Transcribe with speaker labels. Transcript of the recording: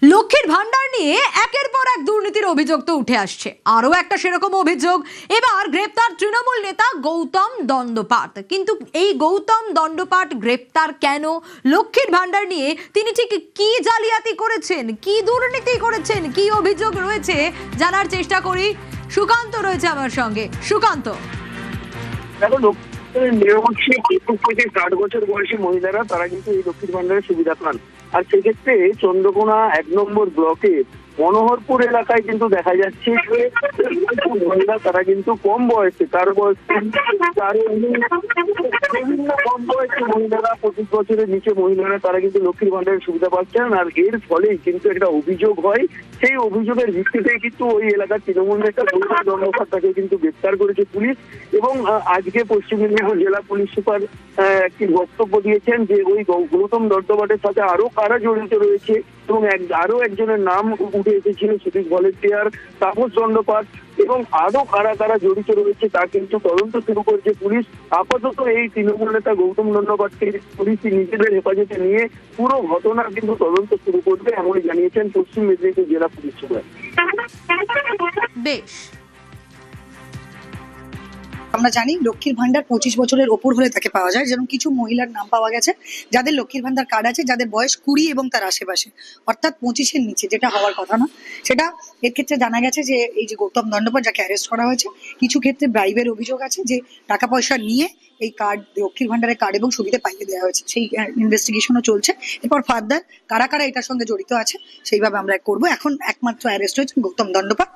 Speaker 1: লক্ষ্মীর ভান্ডার নিয়ে একের পর এক দুর্নীতির অভিযোগ তো উঠে আসছে। আরো একটা সেরকম অভিযোগ, এবার গ্রেপ্তার তৃণমূল নেতা গৌতম দণ্ডপাট। কিন্তু এই গৌতম দণ্ডপাট গ্রেপ্তার কেন? লক্ষ্মীর ভান্ডার নিয়ে তিনি ঠিক কি জালিয়াতি করেছেন, কি দুর্নীতি করেছেন, কি অভিযোগ রয়েছে জানার চেষ্টা করি। সুকান্ত রয়েছে আমার সঙ্গে। সুকান্ত,
Speaker 2: দেখো, নিরবচ্ছিন্ন 25 থেকে 60 বছর বয়সী মহিলারা তারা কিন্তু এই লক্ষ্মীর ভান্ডারের সুবিধা পান। আর সেক্ষেত্রে চন্দ্রকোনা 1 নম্বর ব্লকে মনোহরপুর এলাকায় কিন্তু দেখা যাচ্ছে যে মহিলা তারা কিন্তু কম বয়সে, তার বয়স বিভিন্ন কম বয়সী মহিলারা, 25 বছরের নিচে মহিলারা তারা কিন্তু লক্ষ্মীর ভান্ডারের সুবিধা পাচ্ছেন। আর এর ফলেই কিন্তু একটা অভিযোগ হয়। সেই অভিযোগের ভিত্তিতে কিন্তু ওই এলাকার তৃণমূল নেতা গৌতম দণ্ডপাট তাকে কিন্তু গ্রেপ্তার করেছে পুলিশ। এবং আজকে পশ্চিম মেদিনীপুর জেলা পুলিশ সুপার একটি বক্তব্য দিয়েছেন যে ওই গৌতম দণ্ডপাটের সাথে আরো কারা জড়িত রয়েছে এবং আরো একজনের নাম উঠে এসেছিল, সিভিক ভলেন্টিয়ার তাপস দণ্ডপাট, এবং আরো কারা কারা জড়িত রয়েছে তা কিন্তু তদন্ত শুরু করেছে পুলিশ। আপাতত এই তৃণমূল নেতা গৌতম দণ্ডপাটকে পুলিশ নিজেদের হেফাজতে নিয়ে পুরো ঘটনার কিন্তু তদন্ত শুরু করবে, এমনই জানিয়েছেন পশ্চিম মেদিনীপুর জেলা পুলিশ সুপার।
Speaker 1: বেশ,
Speaker 3: আমরা জানি লক্ষ্মীর ভান্ডার 25 বছরের ওপর হলে তাকে পাওয়া যায়। যেমন কিছু মহিলার নাম পাওয়া গেছে যাদের লক্ষ্মীর ভান্ডার কার্ড আছে, যাদের বয়স 20 এবং তার আশেপাশে, অর্থাৎ 25-এর নিচে, যেটা হওয়ার কথা না। সেটা এর ক্ষেত্রে জানা গেছে যে এই যে গৌতম দণ্ডপাট যাকে অ্যারেস্ট করা হয়েছে, কিছু ক্ষেত্রে ব্রাইবের অভিযোগ আছে, যে টাকা পয়সা নিয়ে এই কার্ড, লক্ষ্মীর ভান্ডারের কার্ড এবং সুবিধা পাইয়ে দেওয়া হয়েছে। সেই ইনভেস্টিগেশনও চলছে। এরপর ফার্দার কারা কারা এটার সঙ্গে জড়িত আছে সেইভাবে আমরা করবো। এখন একমাত্র অ্যারেস্ট হয়েছেন গৌতম দণ্ডপাট।